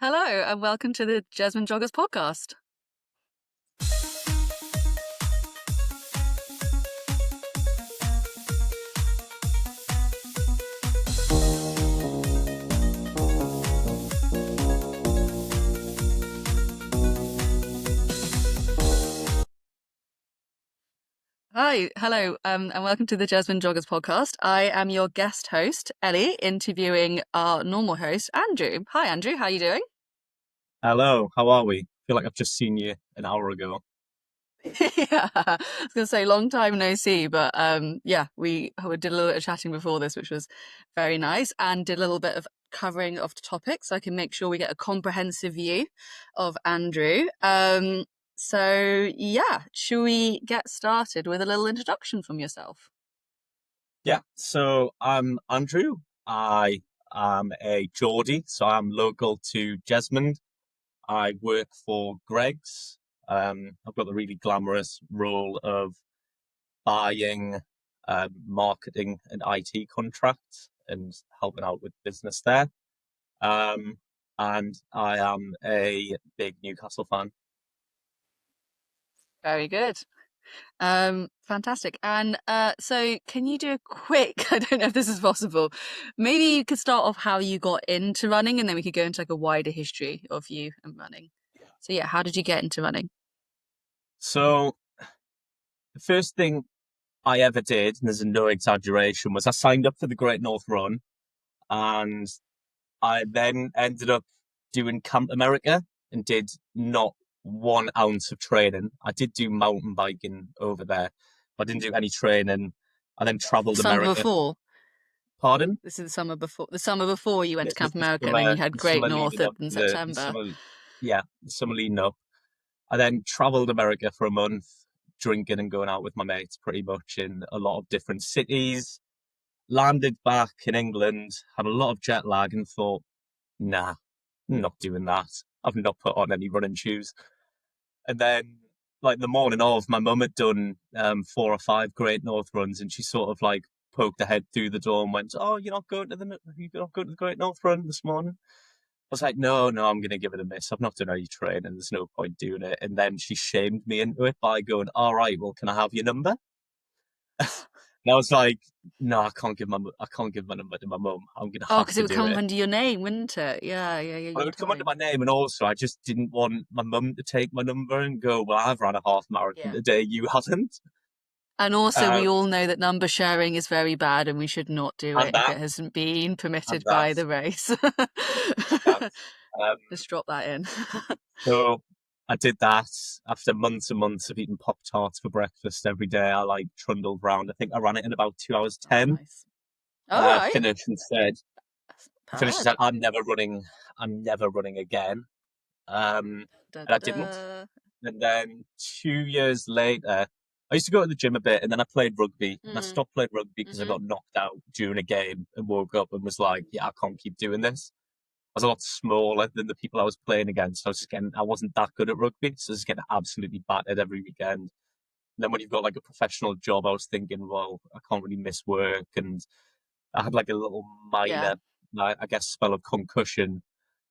Hello, and welcome to the Jesmond Joggers Podcast. Hi, hello, and welcome to the Jesmond Joggers Podcast. I am your guest host, Ellie, interviewing our normal host, Andrew. Hi, Andrew, how are you doing? Hello, how are we? I feel like I've just seen you an hour ago. Yeah, I was going to say long time no see, but yeah, we did a little bit of chatting before this, which was very nice, and did a little bit of covering of the topic so I can make sure we get a comprehensive view of Andrew. So yeah, should we get started with a little introduction from yourself? Yeah, so I'm Andrew. I am a Geordie, so I'm local to Jesmond. I work for Greggs. I've got the really glamorous role of buying, marketing and IT contracts and helping out with business there. And I am a big Newcastle fan. Very good. Fantastic. And so can you do a quick, I don't know if this is possible, maybe you could start off how you got into running and then we could go into like a wider history of you and running. So yeah, how did you get into running? So the first thing I ever did, and there's no exaggeration, was I signed up for the Great North Run, and I then ended up doing Camp America and did not 1 ounce of training. I did do mountain biking over there, but I didn't do any training. I then travelled Summer America. before? Pardon? This is the summer before. The summer before you went to This was Camp America and then you had the Great summer North leading up in to the September. summer, the summer leading up. I then travelled America for a month, drinking and going out with my mates pretty much in a lot of different cities. Landed back in England, had a lot of jet lag, and thought, nah, I'm not doing that. I've not put on any running shoes. And then, like the morning of, my mum had done 4 or 5 Great North runs, and she sort of like poked her head through the door and went, "Oh, you're not going to the Great North Run this morning?" I was like, no, I'm going to give it a miss. I've not done any training. There's no point doing it. And then she shamed me into it by going, all right, well, can I have your number? And I was like, no, I can't give my number to my mum. I'm going to Oh, have because to it would do come it. under your name, wouldn't it? Yeah, Well, it your would come under time. my name, and also I just didn't want my mum to take my number and go, well, I've run a half marathon Yeah. today, you haven't. And also, we Um, all know that number sharing is very bad and we should not do and it if that, it hasn't been and permitted that, by the race. and that. Um, Just drop that in. so I did that after months and months of eating Pop Tarts for breakfast every day. I like trundled round. I think I ran it in about 2 hours Oh, 10. nice. All right. Finished and said, finished and Bad. said, I'm never running. I'm never running again. And Da, I da, didn't. da. And then 2 years later, I used to go to the gym a bit, and then I played rugby. And I Mm. stopped playing rugby because I Mm-hmm. got knocked out during a game and woke up and was like, yeah, I can't keep doing this. I was a lot smaller than the people I was playing against. I wasn't that good at rugby, so I was getting absolutely battered every weekend. And then when you've got like a professional job, I was thinking, well, I can't really miss work. And I had like a little Yeah. minor, I guess, spell of concussion.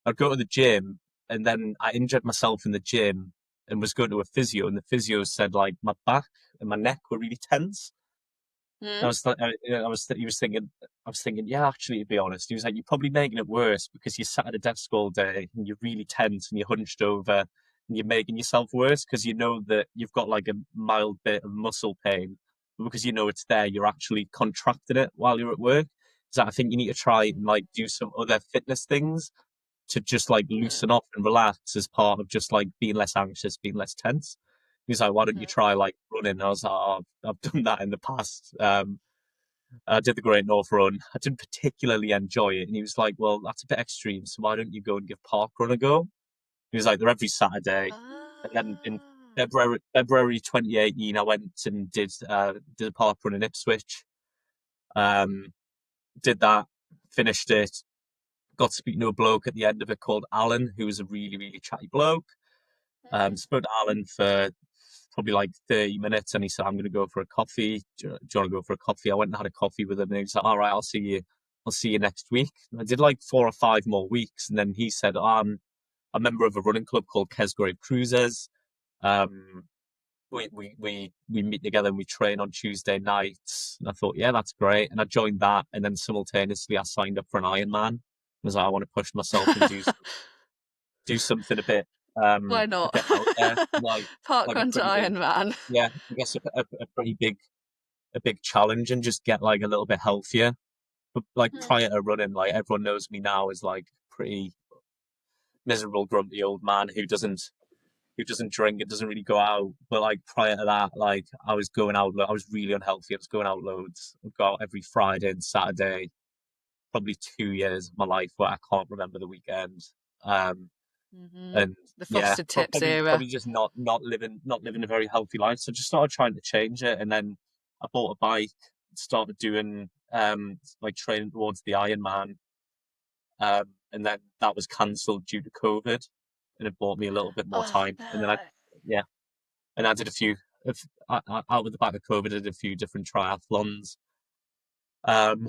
I'd go to the gym, and then I injured myself in the gym and was going to a physio, and the physio said like my back and my neck were really tense. Mm. I was, he was thinking, I was thinking, yeah, actually, to be honest, he was like, you're probably making it worse because you sat at a desk all day and you're really tense and you're hunched over and you're making yourself worse because you know that you've got like a mild bit of muscle pain, but because you know it's there, you're actually contracting it while you're at work. So I think you need to try and like do some other fitness things to just like Mm. loosen off and relax as part of just like being less anxious, being less tense. He's like, why don't you Mm-hmm. try like running? I was like, oh, I've done that in the past. I did the Great North Run. I didn't particularly enjoy it. And he was like, well, that's a bit extreme. So why don't you go and give Parkrun a go? He was like, they're every Saturday. And then in Ah. February 2018, I went and did a Parkrun in Ipswich. Did that, finished it, got speaking to a bloke at the end of it called Alan, who was a really, really chatty bloke. Mm. Spoke to Alan for probably like 30 minutes, and he said, I'm going to go for a coffee. Do you want to go for a coffee? I went and had a coffee with him, and he was like, all right, I'll see you next week. And I did like 4 or 5 more weeks, and then he said, a member of a running club called Kesgrave Cruisers. Um, we meet together and we train on Tuesday nights. And I thought, yeah, that's great. And I joined that, and then simultaneously I signed up for an Ironman. I was like, I want to push myself and do something Why a not? bit out there, like a Parkrun to pretty big, Ironman. yeah, I guess a pretty big challenge, and just get like a little bit healthier. But like Hmm. prior to running, like everyone knows me now as like pretty miserable, grumpy old man who doesn't drink and doesn't really go out. But like prior to that, like I was going out. I was really unhealthy. I was going out loads. I'd go out every Friday and Saturday. Probably 2 years of my life where I can't remember the weekend. Um, Hmm. and The yeah, Frosted Tips probably era. just not living a very healthy life. So just started trying to change it, and then I bought a bike, started doing like training towards the Ironman, and then that was cancelled due to COVID, and it bought me a little bit more Oh time. And then no. yeah, and I did a few. Out with the back of COVID, I did a few different triathlons. Um,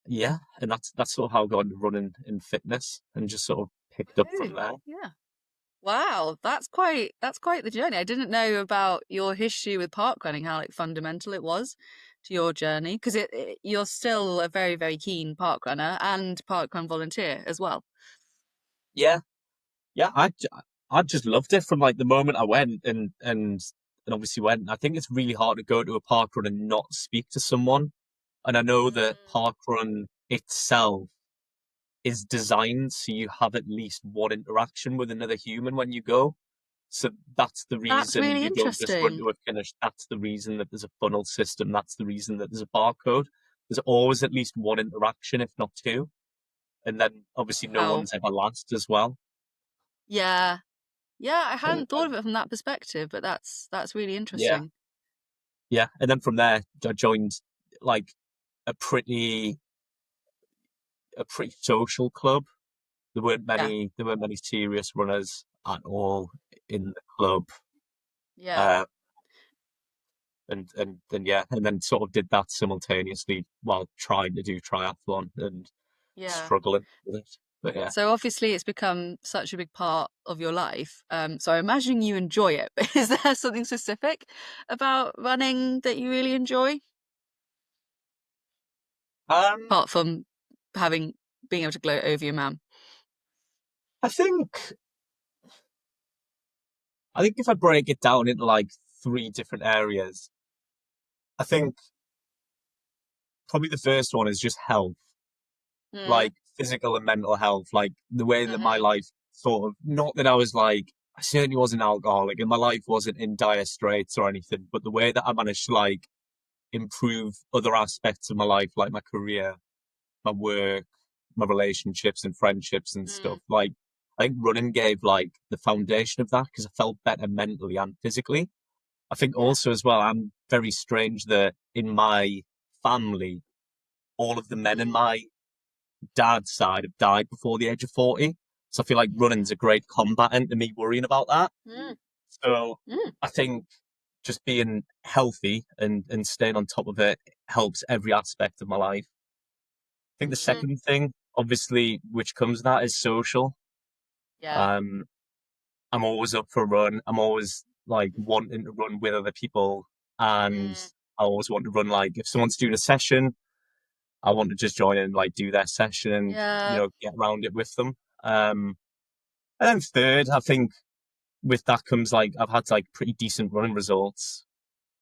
yeah, and that's sort of how I got into running and fitness, and just sort of picked up from Ooh, there. yeah. Wow, that's quite the journey. I didn't know about your history with parkrunning, how like fundamental it was to your journey, because you're still a very, very keen parkrunner and parkrun volunteer as well. Yeah, yeah, I just loved it from like the moment I went and obviously went. I think it's really hard to go to a park run and not speak to someone. And I know that Mm. parkrun itself is designed so you have at least one interaction with another human when you go. So that's the That's reason really you don't just run interesting. to a finish. That's the reason that there's a funnel system. That's the reason that there's a barcode. There's always at least one interaction, if not two. And then obviously no Wow. one's ever last as well. Yeah. Yeah, I And, hadn't thought of it from that perspective, but that's really yeah, interesting. yeah. And then from there, I joined like a pretty a pretty social club. Yeah. There weren't many serious runners at all in the club. Yeah. Uh, and then yeah, and then sort of did that simultaneously while trying to do triathlon and Yeah. struggling with it. But yeah, So obviously it's become such a big part of your life. So I imagine you enjoy it, but is there something specific about running that you really enjoy? um, Apart from having being able to gloat over your mum. I think if I break it down into like three different areas, I think probably the first one is just health, Mm. like physical and mental health, like the way that my Hmm. life sort of, not that I was like, I certainly wasn't alcoholic and my life wasn't in dire straits or anything, but the way that I managed to like improve other aspects of my life, like my career, my work, my relationships and friendships and stuff. Mm. Like, I think running gave like the foundation of that because I felt better mentally and physically. I think Yeah. also as well, I'm very strange that in my family, all of the men in Mm. my dad's side have died before the age of 40. So I feel like Yeah. running's a great combatant to me worrying about that. Mm. So Mm. I think just being healthy and staying on top of it helps every aspect of my life. I think the Hmm. second thing, obviously, which comes with that is social. Yeah. Um, I'm always up for a run. I'm always like wanting to run with other people, and Mm. I always want to run like if someone's doing a session, I want to just join in, like do their session, and Yeah. get around it with them. And then third, I think with that comes like I've had like pretty decent running results,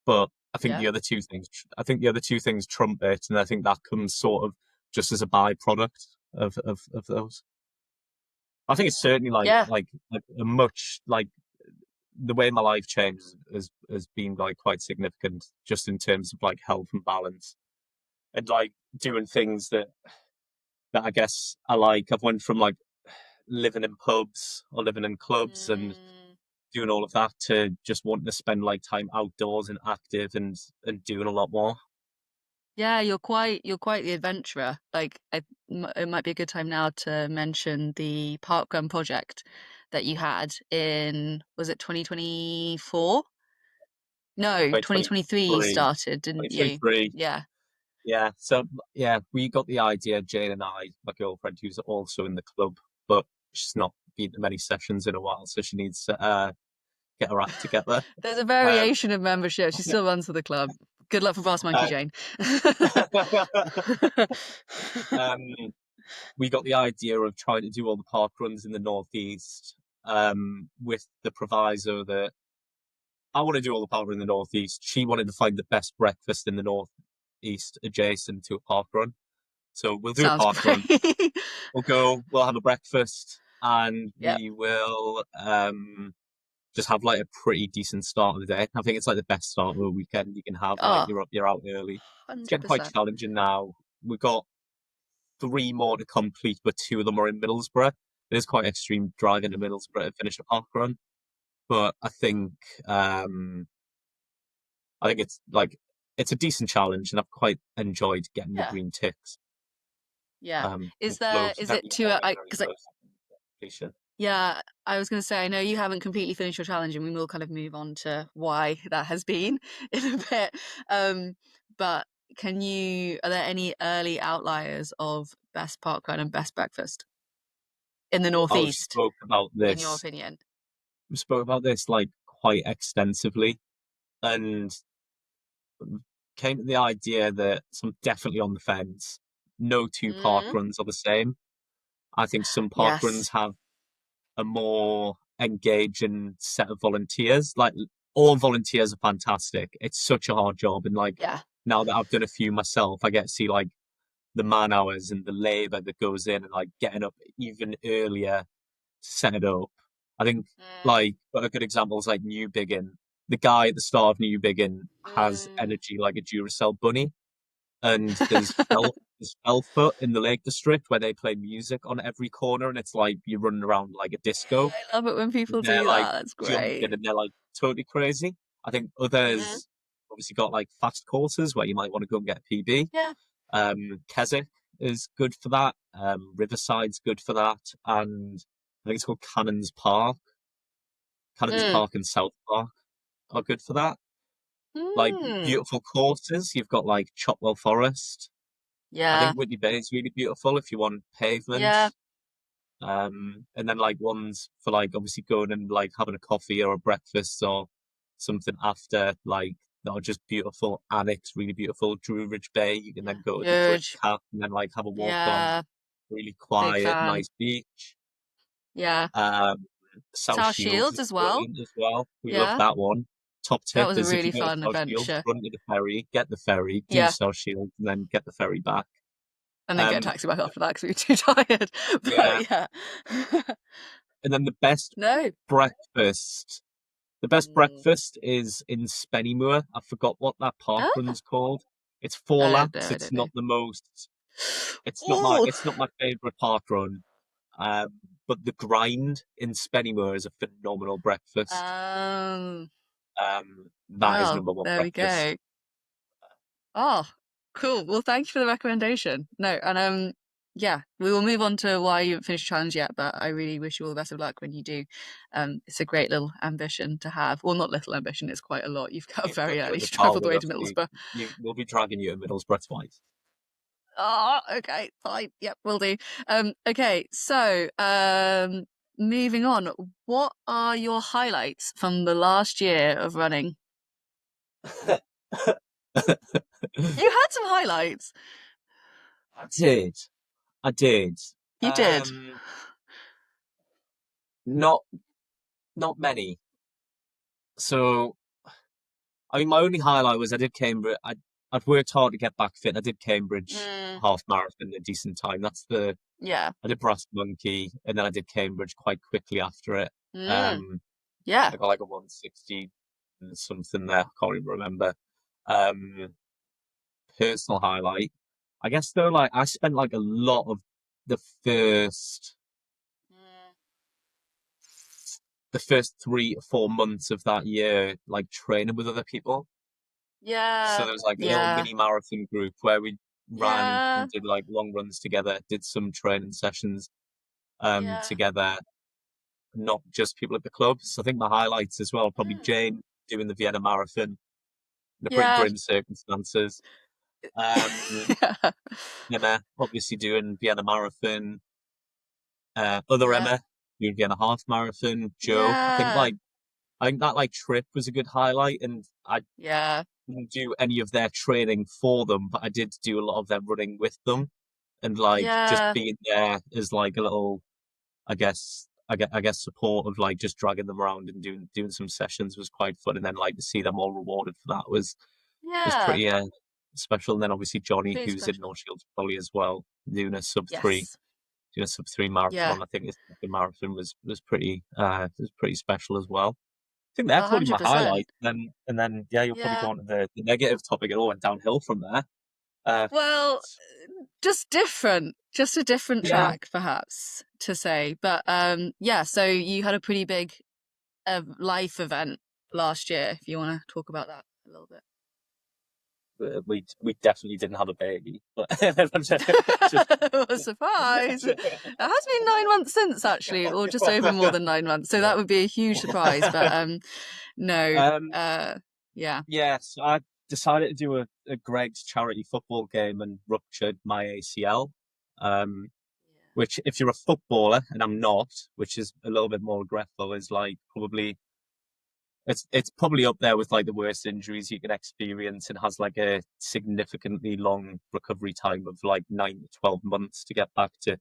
but Yeah. I think the other two things trump it, and I think that comes sort of just as a byproduct of those. I think it's certainly Yeah. like a much like the way my life changed has been like quite significant just in terms of like health and balance and like doing things that I guess I like. I've went from like living in pubs or living in clubs and Mm. doing all of that to just wanting to spend like time outdoors and active and doing a lot more. Yeah, you're quite the adventurer. Like, it might be a good time now to mention the Parkrun project that you had in, was it 2024? No, By 2023 you 2023, started, didn't you? 2023. Yeah. Yeah. So yeah, we got the idea, Jane and I, my girlfriend, who's also in the club, but she's not been to many sessions in a while, so she needs to get her act together. There's a Um, variation of membership. She still runs for the club. Good luck for Fast Monkey uh, Jane. um, we got the idea of trying to do all the park runs in the northeast, with the proviso that I want to do all the park run in the northeast. She wanted to find the best breakfast in the northeast adjacent to a park run. So we'll do a Sounds park run. great. We'll go. We'll have a breakfast, and Yep. we will just have like a pretty decent start of the day. I think it's like the best start of a weekend you can have. Like Oh, you're out early. It's getting quite 100%. challenging now. We've got 3 more to complete, but 2 of them are in Middlesbrough. It is quite extreme driving to Middlesbrough to finish a park run, but I think it's a decent challenge, and I've quite enjoyed getting the Yeah. green ticks. Yeah. Is Close, it very, to very, very because close to completion. yeah, I was going to say, I know you haven't completely finished your challenge, and we will kind of move on to why that has been in a bit. But are there any early outliers of best parkrun and best breakfast in the I've Northeast, spoke about in your this. opinion? We spoke about this like quite extensively, and came to the idea that I'm definitely on the fence. No 2 park Mm, runs are the same. I think some park yes. runs have a more engaging set of volunteers. Like all volunteers are fantastic. It's such a hard job, and like Yeah. now that I've done a few myself, I get to see like the man hours and the labour that goes in, and like getting up even earlier to set it up. I think Mm, like a good example is like New Biggin. The guy at the start of New Biggin has mm. energy like a Duracell bunny, and there's Felfoot in the Lake District where they play music on every corner, and it's like you're running around like a disco. I love it when people They're do like that. That's jumping, great. and they're like totally crazy. I think Hmm. others obviously got like fast courses where you might want to go and get a PB. Yeah. Keswick is good for that. Riverside's good for that, and I think it's called Cannons Mm. Park and South Park are good for that. Like Mm. beautiful courses, you've got like Chopwell Forest. I Yeah. think Whitney Bay is really beautiful if you want pavement. Yeah. And then like ones for like obviously going and like having a coffee or a breakfast or something after, like that are just beautiful. Annex, really beautiful. Drew Ridge Bay, you can Yeah. then go to the Drake Huge. Cap and then like have a walk on Yeah. really Big quiet, fan. nice beach. Yeah. Um, South South Shields Shields is as well. brilliant as well. We love Yeah. that one. Top That tip was a is if you really go to fun South Shields, adventure. run to the ferry, get the ferry, do Yeah. South Shields, and then get the ferry back. And then get a Um, taxi back after that because we were too tired. yeah, But yeah. and then the best No. breakfast. The best Mm. breakfast is in Spennymoor. I forgot what that park Oh, run's called. It's 4 I don't know. laps. I It's don't know. not the most. Oh. It's not my favorite park run. But the grind in Spennymoor is a phenomenal breakfast. Um. That is Well, number 1 there we breakfast. go. Oh, cool. Well, thank you for the recommendation. No, and yeah, we will move on to why you haven't finished your challenge yet, but I really wish you all the best of luck when you do. It's a great little ambition to have. Well, not little ambition, it's quite a lot. You've got up You've got very you early in the to car travel the with way us. to Middlesbrough. We'll be dragging you to Middlesbrough twice. Oh, okay, fine. Yep, will do. Okay, so moving on. What are your highlights from the last year of running? You had some highlights. I did. I did. You did. Not not many. So I mean, my only highlight was I did Cambridge. I'd worked hard to get back fit. I did Cambridge Mm, half marathon in a decent time. yeah. I did Brass Monkey, and then I did Cambridge quite quickly after it. Mm, Um, yeah. I got like a 160 and something there. I can't even remember. Um, Personal highlight, I guess though, like I spent like a lot of the first Mm, the first 3 or 4 months of that year like training with other people. So yeah. there was like a little Yeah. mini marathon group where we ran Yeah. and did like long runs together, did some training sessions Yeah. together, not just people at the club. So I think my highlights as well, probably Mm, Jane doing the Vienna Marathon in the pretty yeah. grim circumstances. Um, Yeah. Emma obviously doing Vienna Marathon. Other Yeah. Emma. doing again a half marathon. Joe, Yeah. I think that like trip was a good highlight, and I Yeah. didn't do any of their training for them, but I did do a lot of their running with them, and like just Yeah. being there as like a little, I guess support of like just dragging them around and doing some sessions was quite fun, and then like to see them all rewarded for that was Yeah. pretty special. And then obviously Johnny, Pretty who's in special. North Shields Poly as well, doing a sub three, Yes. doing a sub three Yeah. marathon. I think his second marathon was pretty special as well. I think they're probably my 100%. highlights. And then yeah, you'll probably go Yeah. on to the negative topic. It all went downhill from there. Uh, Well, just different, just a different yeah, track, perhaps to say. But yeah. So you had a pretty big life event last year. If you want to talk about that a little bit. we definitely didn't have a baby, but just What a surprise! It has been 9 months since, actually, or just over more than 9 months. So yeah. that would be a huge surprise. But no, Um, yeah. yeah, so I decided to do a Greg's charity football game and ruptured my ACL. Um, which, if you're a footballer, and I'm not, which is a little bit more regretful, is like probably it's probably up there with like the worst injuries you can experience, and has like a significantly long recovery time of like 9 to 12 months to get back to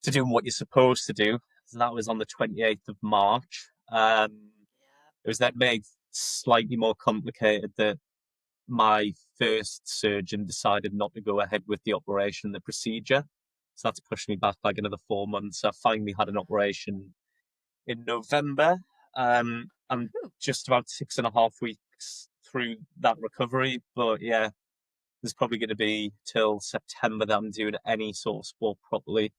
doing what you're supposed to do. So that was on the 28th of March. It was then made slightly more complicated that my first surgeon decided not to go ahead with the operation, the procedure. So that's pushed me back like another 4 months. I finally had an operation in November. I'm Whew. just about 6.5 weeks through that recovery, but yeah, there's probably going to be till September that I'm doing any sort of sport properly.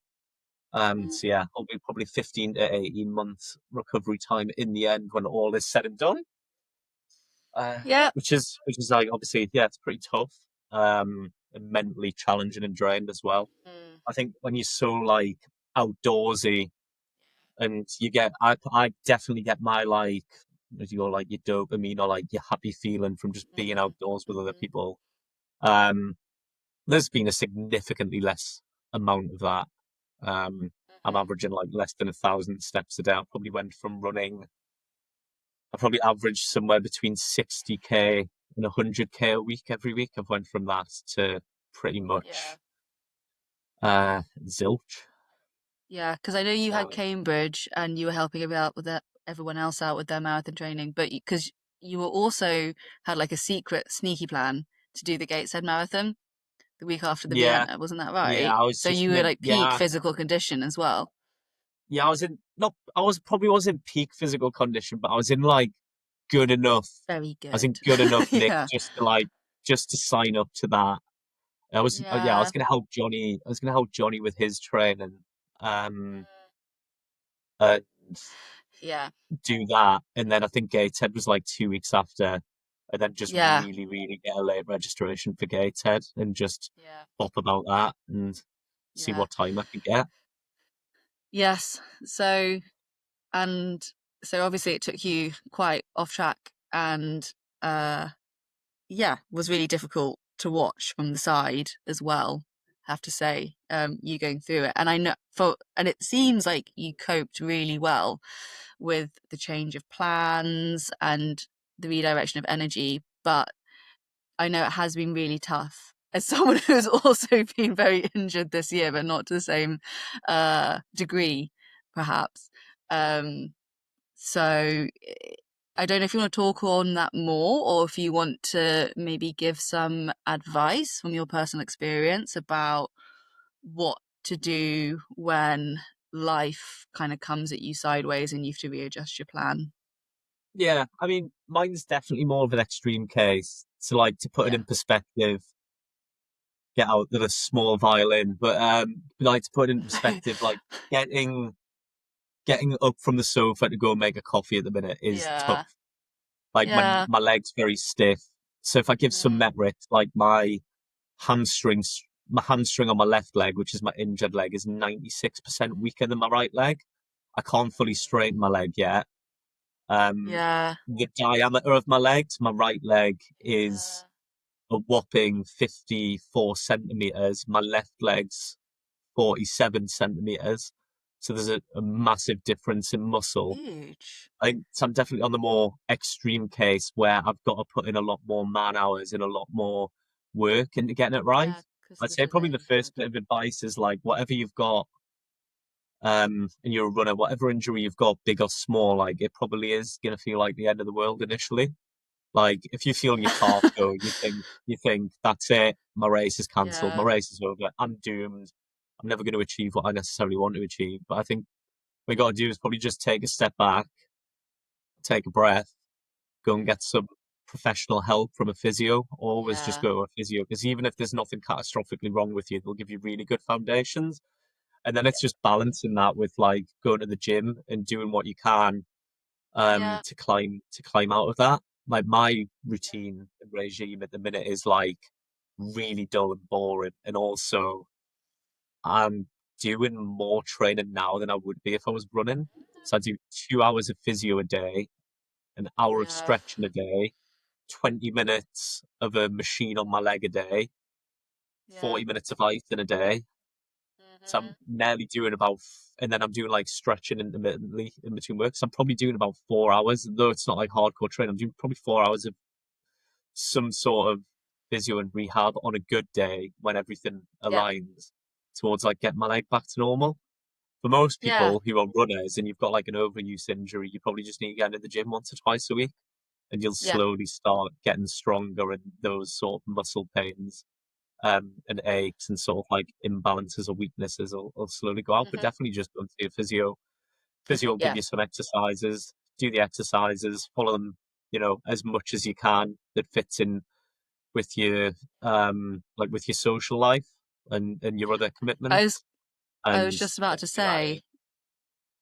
So yeah, it'll be probably 15 to 18 months recovery time in the end when all is said and done. Yeah. Which is like obviously, yeah, it's pretty tough. And mentally challenging and drained as well. Mm. I think when you're so like outdoorsy, and I definitely get my like, as you go, like your dopamine or like your happy feeling from just being Mhm. outdoors with other Mhm. people. Um, there's been a significantly less amount of that. I'm Mhm. averaging like less than 1,000 steps a day. I probably went from running. I probably averaged somewhere between 60K and 100K a week every week. I've went from that to pretty Yeah. much zilch. Yeah, because I know you had Um, Cambridge and you were helping about with everyone else out with their marathon training, but because you were also had like a secret sneaky plan to do the Gateshead Marathon the week after the yeah, Vienna, wasn't that yeah. right? I was So just you were like peak yeah, physical condition as well. yeah. I was in not. I was probably wasn't peak physical condition, but I was in like good enough. Very I was in good. good enough nick Yeah. just to sign up to that. I was Yeah. gonna help Johnny. I was gonna help Johnny with his training. Um, and Yeah. do that, and then I think Gateshead was like 2 weeks after, and then just Yeah. really, really get a late registration for Gateshead and just Yeah. bop about that and see Yeah. what time I can get. Yes. And so obviously it took you quite off track and uh yeah, was really difficult to watch from the side as well, I have to say, you going through it. And I know and it seems like you coped really well with the change of plans and the redirection of energy, but I know it has been really tough. As someone who's also been very injured this year, but not to the same degree, perhaps. Um, so I don't know if you want to talk on that more or if you want to maybe give some advice from your personal experience about what to do when life kind of comes at you sideways and you have to readjust your plan. Yeah, I mean, mine's definitely more of an extreme case. So, like, to put it Yeah. in perspective, get out the small violin, but like to put it in perspective, like getting getting up from the sofa to go make a coffee at the minute is tough. Yeah. Like Yeah. my leg's very stiff. So if I give some Mm, metric, like hamstrings, my hamstring on my left leg, which is my injured leg, is 96% weaker than my right leg. I can't fully straighten my leg yet. yeah. The diameter of my legs, my right leg is Yeah. a whopping 54 centimeters. My left leg's 47 centimeters. So there's a massive difference in muscle. Huge. I think so I'm definitely on the more extreme case where I've got to put in a lot more man hours and a lot more work into getting it right. Yeah, because I'd the say probably the delay first kind bit of advice is like whatever you've got, and you're a runner, whatever injury you've got, big or small, like it probably is gonna feel like the end of the world initially. Like if you feel your calf of. go, you think that's it, my race is cancelled, my Yeah, race is over, I'm doomed. I'm never going to achieve what I necessarily want to achieve. But I think what you got to do is probably just take a step back, take a breath, go and mm, get some professional help from a physio. Always just yeah, go to a physio because even if there's nothing catastrophically wrong with you, they'll give you really good foundations. And then yeah, it's just balancing that with like going to the gym and doing what you can yeah, to climb out of that. Like my yeah, routine and regime at the minute is like really dull and boring, and also I'm doing more training now than I would be if I was running. So I do 2 hours of physio a day, an hour of yeah, stretching a day, 20 minutes of a machine on my leg a day, yeah. 40 minutes of ice in a day. So I'm Mhm. nearly doing about, and then I'm doing like stretching intermittently in between work. So I'm probably doing about 4 hours, though it's not like hardcore training. I'm doing probably 4 hours of some sort of physio and rehab on a good day when everything Yeah, aligns towards like getting my leg back to normal. For most yeah, people who are runners and you've got like an overuse injury, you probably just need to get into the gym once or twice a week and you'll yeah. slowly start getting stronger and those sort of muscle pains and aches and sort of like imbalances or weaknesses will slowly go out. But Mhm. definitely just go and see a physio. Physio will give Yeah, you some exercises, do the exercises, follow them, as much as you can that fits in with your like with your social life and your other I was commitments I was and just about to do that in. say,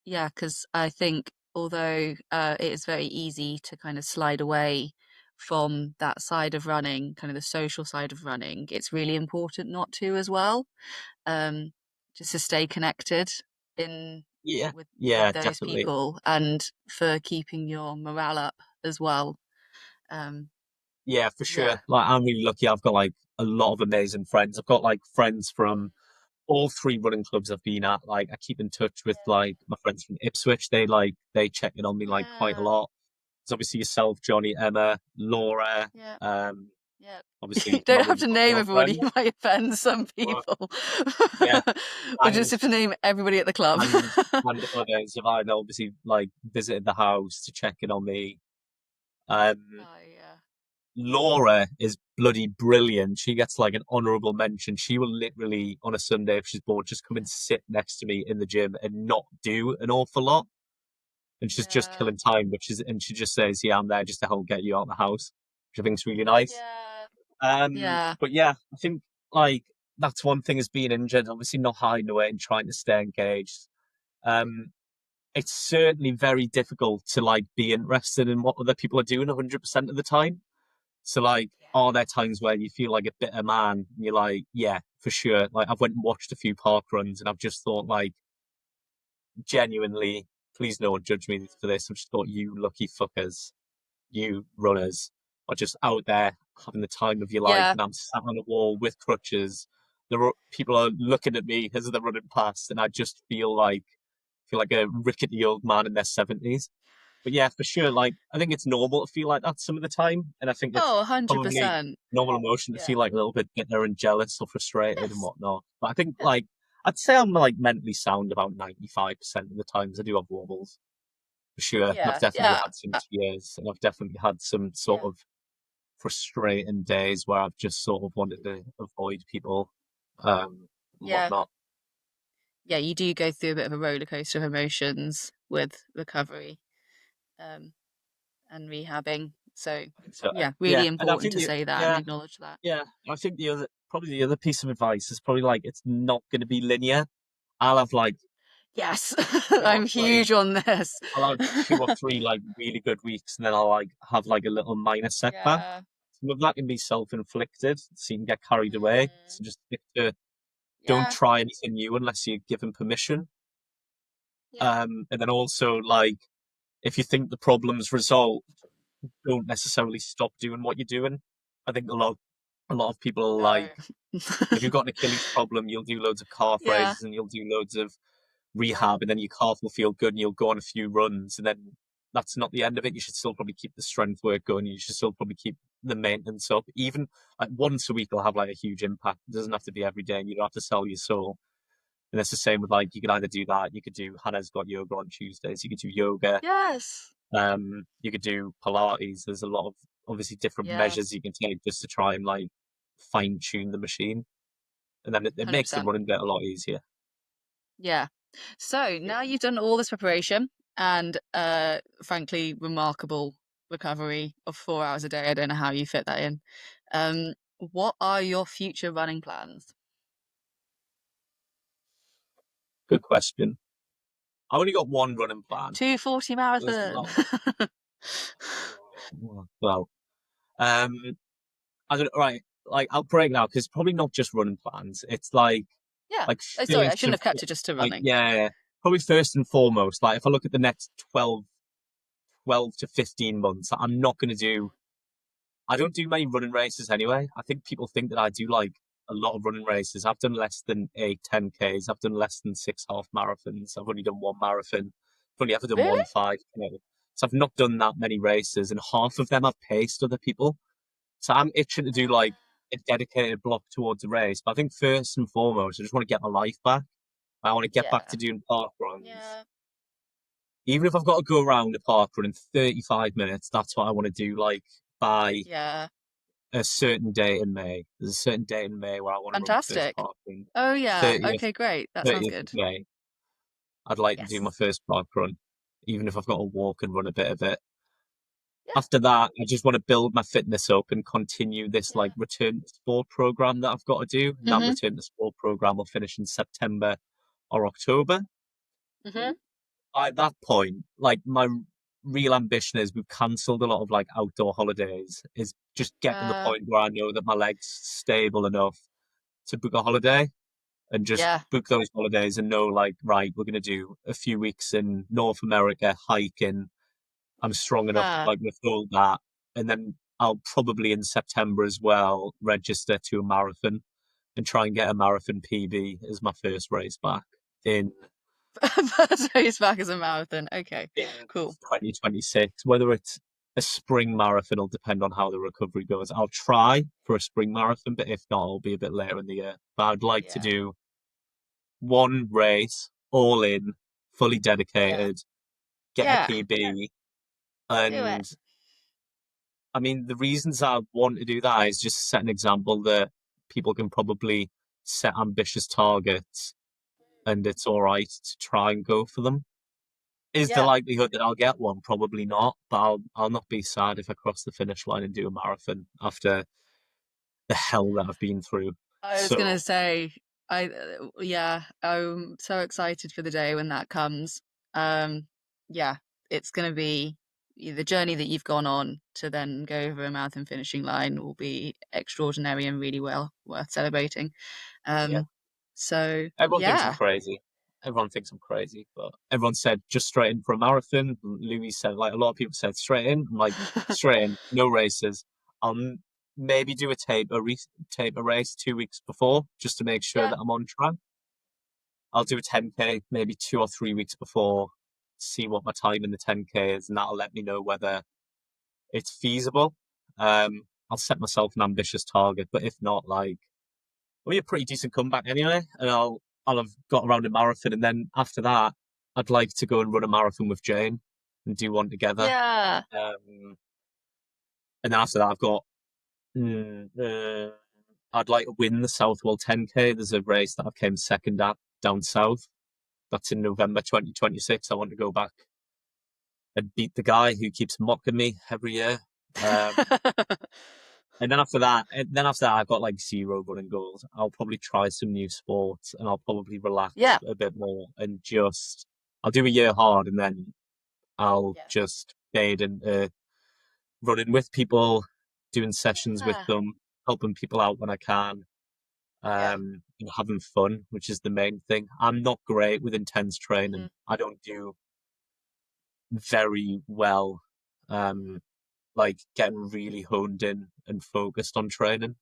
yeah, because I think although it is very easy to kind of slide away from that side of running, kind of the social side of running, it's really important not to as well. Um, just to stay connected in Yeah, with yeah, those definitely. people and for keeping your morale up as well. Um, Yeah, for sure. yeah. Like I'm really lucky. I've got like a lot of amazing friends. I've got like friends from all three running clubs I've been at. Like I keep in touch with like my friends from Ipswich. They check in on me like quite a Yeah, lot. There's obviously yourself, Johnny, Emma, Laura, yeah, um, yeah. You obviously my don't have mum's to got name everybody, girlfriend. you might offend some But people. yeah, Or just and have to name everybody at the club. and others have either obviously like visited the house to check in on me. Um, Oh yeah. Laura is bloody brilliant. She gets like an honourable mention. She will literally on a Sunday if she's bored just come and sit next to me in the gym and not do an awful lot. And she's just Yeah. killing time, and she just says, "Yeah, I'm there just to help get you out of the house," which I think is really nice. Yeah. Yeah. But yeah, I think like that's one thing is being injured. Obviously, not hiding away and trying to stay engaged. Um, it's certainly very difficult to like be interested in what other people are doing 100% of the time. So like, Yeah. are there times where you feel like a bitter man? And you're like, yeah, for sure. Like I've went and watched a few park runs, and I've just thought like, genuinely, please no one judge me for this. I've just thought you lucky fuckers, you runners are just out there having the time of your life, Yeah. and I'm sat on a wall with crutches. There are people are looking at me as they're running past, and I just feel like a rickety old man in their 70s. But yeah, for sure, like I think it's normal to feel like that some of the time, and I think it's Oh, probably 100%. normal emotion to Yeah. feel like a little bit bitter and jealous or frustrated and Yes. whatnot. But I think Yeah. like I'd say I'm like mentally sound about 95% of the times. I do have wobbles for sure, and I've Yeah. definitely Yeah. had some tears, and I've definitely had some sort Yeah. of frustrating days where I've just sort of wanted to avoid people and Yeah. whatnot. Yeah, you do go through a bit of a roller coaster of emotions with recovery, um, and rehabbing. So, So yeah, yeah, really and I important think to say that and yeah, acknowledge that. yeah, I think the other piece of advice is probably like it's not going to be linear. I'll have like Yes, two or I'm three. huge on this. I'll have 2 or 3 like really good weeks, and then I'll like have like a little minor setback. Yeah. Some of that can be self-inflicted, so you can get carried away. Mm, So just stick to don't yeah. try anything new unless you're given permission. Yeah. And then also like if you think the problem's resolved, don't necessarily stop doing what you're doing. I think a lot of people are No. like if you've got an Achilles problem, you'll do loads of calf Yeah. raises and you'll do loads of Yeah. rehab, and then your calf will feel good and you'll go on a few runs, and then that's not the end of it. You should still probably keep the strength work going. You should still probably keep the maintenance up. Even like once a week will have like a huge impact. It doesn't have to be every day, and you don't have to sell your soul. And it's the same with like, you can either do that, you could do, Hannah's got yoga on Tuesdays, you could do yoga, Yes. you could do Pilates. There's a lot of obviously different Yeah. measures you can take just to try and like fine tune the machine. And then it makes the 100%. running bit a lot easier. Yeah. So now you've done all this preparation and frankly remarkable recovery of 4 hours a day. I don't know how you fit that in. What are your future running plans? Good question. I only got one running plan. 240 There's a marathon. lot. Well, um, I don't right. Like I'll break now because it's probably not just running plans. It's Yeah. like Oh, sorry, I first shouldn't and have kept it just to like running. yeah, probably first and foremost. Like if I look at the next 12 to 15 months, I'm not going to do. I don't do many running races anyway. I think people think that I do like a lot of running races. I've done less than 8 10Ks. I've done less than 6 half marathons. I've only done one marathon. I've only ever done Really? one 5K. So I've not done that many races, and half of them I've paced other people. So I'm itching to do like a dedicated block towards a race. But I think first and foremost, I just want to get my life back. I want to get back Yeah. to doing park runs. Yeah. Even if I've got to go around a park run in 35 minutes, that's what I want to do. Like by Yeah. a certain date in May. There's a certain date in May where I want to run my first Fantastic. park run. Oh yeah. 30th, Okay, great. That sounds 30th of good. May. I'd like to do my Yes. first park run, even if I've got to walk and run a bit of it. Yeah. After that, I just want to build my fitness up and continue this like Yeah. return to sport program that I've got to do. And that Mhm. return to sport program will finish in September or October. Mhm. At that point, like my real ambition is we've cancelled a lot of like outdoor holidays, is just get to the Uh, point where I know that my leg's stable enough to book a holiday and just yeah. book those holidays and know like, right, we're going to do a few weeks in North America hiking. I'm strong enough to Yeah. like withhold that. And then I'll probably in September as well register to a marathon and try and get a marathon PB as my first race back in First race back as a marathon. Okay. in Cool. 2026. Whether it's a spring marathon will depend on how the recovery goes. I'll try for a spring marathon, but if not, it'll be a bit later in the year. But I'd like to Yeah. do one race, all in, fully Yeah. dedicated, get a Yeah. PB. Do it. And I mean, the reasons I want to do that is just to set an example that people can probably set ambitious targets and it's all right to try and go for them. Is the Yeah. likelihood that I'll get one? Probably not, but I'll not be sad if I cross the finish line and do a marathon after the hell that I've been through. I was gonna So say, yeah, I'm so excited for the day when that comes. Yeah, it's gonna be the journey that you've gone on to then go over a marathon finishing line will be extraordinary and really well worth celebrating. yeah, Um, so everyone thinks I'm yeah. crazy. Everyone thinks I'm crazy, but everyone said just straight in for a marathon. Louis said, like a lot of people said, straight in. I'm like, straight in, no races. I'll maybe do a taper race 2 weeks before just to make sure Yeah. that I'm on track. I'll do a 10K maybe 2 or 3 weeks before, see what my time in the 10K is, and that'll let me know whether it's feasible. I'll set myself an ambitious target, but if not, like, it'll be a pretty decent comeback anyway, and I'll have got around a marathon, and then after that, I'd like to go and run a marathon with Jane and do one together. Yeah. And then after that, I've got I'd like to win the Southwell 10K. There's a race that I've came second at down south. That's in November 2026. I want to go back and beat the guy who keeps mocking me every year. And then after that, I've got like zero running goals. I'll probably try some new sports and I'll probably relax Yeah. a bit more and just I'll do a year hard and then I'll Yeah. just fade into running with people, doing sessions with Yeah. them, helping people out when I can, Yeah. and having fun, which is the main thing. I'm not great with intense Mhm. training. I don't do very well, um, like getting really honed in and focused on training.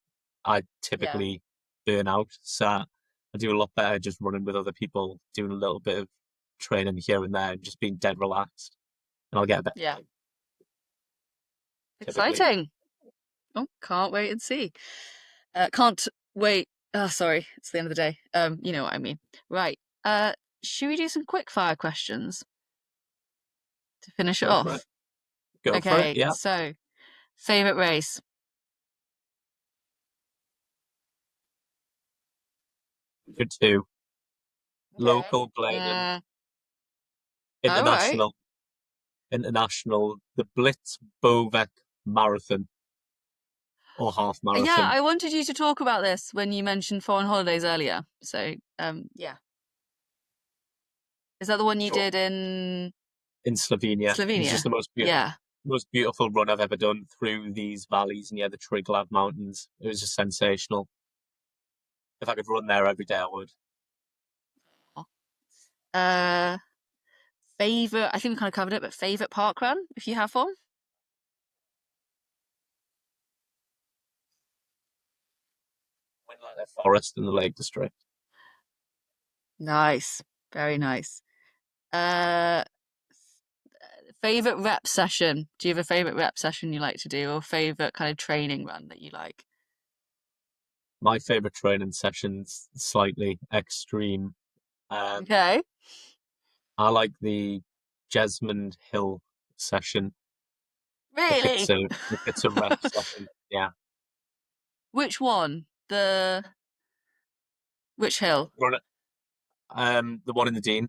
I Yeah. typically burn out, so I do a lot better just running with other people, doing a little bit of training here and there and just being dead relaxed. And I'll get a better Yeah. time, typically. Exciting. Oh, can't wait and see. Can't wait. Oh, sorry, it's the end of the day. You know what I mean. Right. Should we do some quickfire questions to finish it Go for it. off? Go for it, Okay, yeah. so favorite race? Good too. Okay. Local Gladon, All right. international, the Blitz Bovek Marathon or half Yeah, marathon. I wanted you to talk about this when you mentioned foreign holidays earlier. So, yeah. Is that the one you Sure. did in In Slovenia. It was just Slovenia? the Yeah. most beautiful run I've ever done through these valleys near the Triglav Mountains. It was just sensational. If I could run there every day, I would. Uh, favorite, I think we kind of covered it, but favorite park run, if you have one? Winland Forest in the Lake District. Nice. Very nice. Uh, favorite rep session. Do you have a favorite rep session you like to do or favorite kind of training run that you like? My favorite training sessions, slightly extreme. Okay. I like the Jesmond Hill session Really? if it's a rep session. Yeah. Which one? Which hill? Run it. The one in the Dean.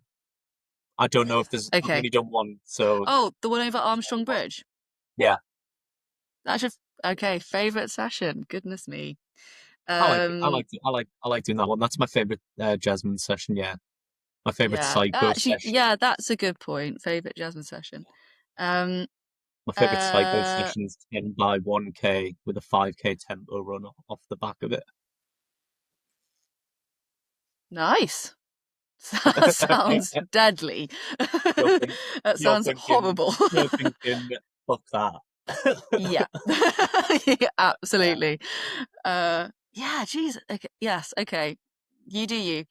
I don't know if I've Okay. only done one, so Oh, the one over Armstrong Bridge. yeah. That's your okay, favorite session. Goodness me. I like doing that one. That's my favorite Jasmine session. Yeah, my favorite Yeah. psycho Actually, session. yeah, that's a good point. Favorite Jasmine session. Um, My favorite psycho uh, session is 10 by 1K with a 5K tempo run off the back of it. nice. That sounds deadly. You're, think, That you're sounds thinking, horrible. you're thinking, fuck that. Yeah. Yeah, Yeah. absolutely. Yeah, geez. Okay. Yes, okay. You do you.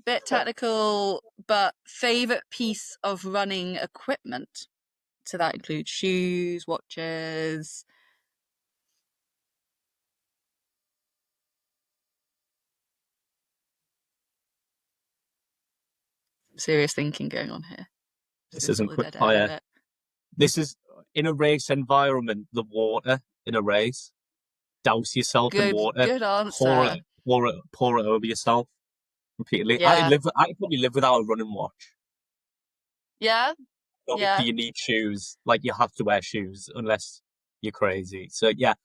Bit technical, but favorite piece of running equipment. So that includes shoes, watches. Serious thinking going on here. Just This gonna isn't put the dead air a Quickfire. bit. This is in a race environment, the water in a race. Douse yourself in water, Good answer. pour it over yourself repeatedly. Yeah. I probably live without a running watch. Yeah. Obviously, Yeah. you need shoes. Like you have to wear shoes unless you're crazy. So yeah,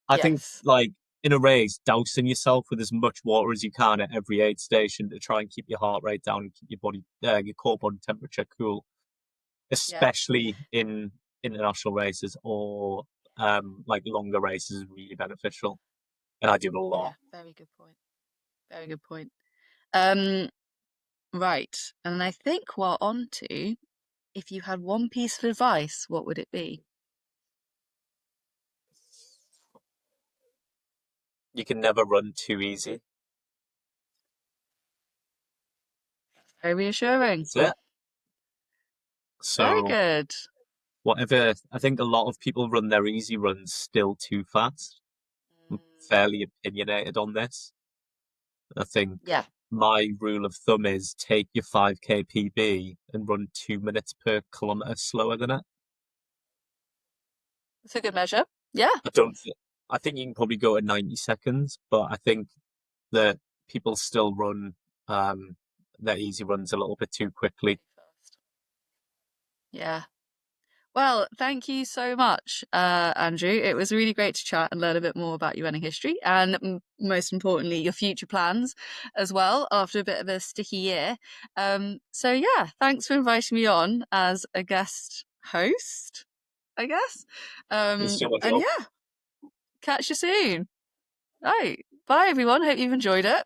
I think Yes. like in a race, dousing yourself with as much water as you can at every aid station to try and keep your heart rate down and keep your core body temperature cool, Yeah. especially in international races or like longer races, is really beneficial. And I do it a lot. Yeah. Very good point. Very good point. Um, right. And I think we're on to if you had one piece of advice, what would it be? You can never run too easy. Very reassuring. That's it. Very So good. whatever, I think a lot of people run their easy runs still too fast. I'm fairly opinionated on this. I think Yeah, my rule of thumb is take your 5K PB and run 2 minutes per kilometer slower than it. that's a good measure. Yeah. I don't. I think you can probably go at 90 seconds, but I think that people still run their easy runs a little bit too quickly. Yeah. Well, thank you so much, Andrew. It was really great to chat and learn a bit more about your running history and most importantly, your future plans as well after a bit of a sticky year. So yeah, thanks for inviting me on as a guest host, I guess. It's so much And job. yeah, catch you soon. Right. Bye everyone. Hope you've enjoyed it.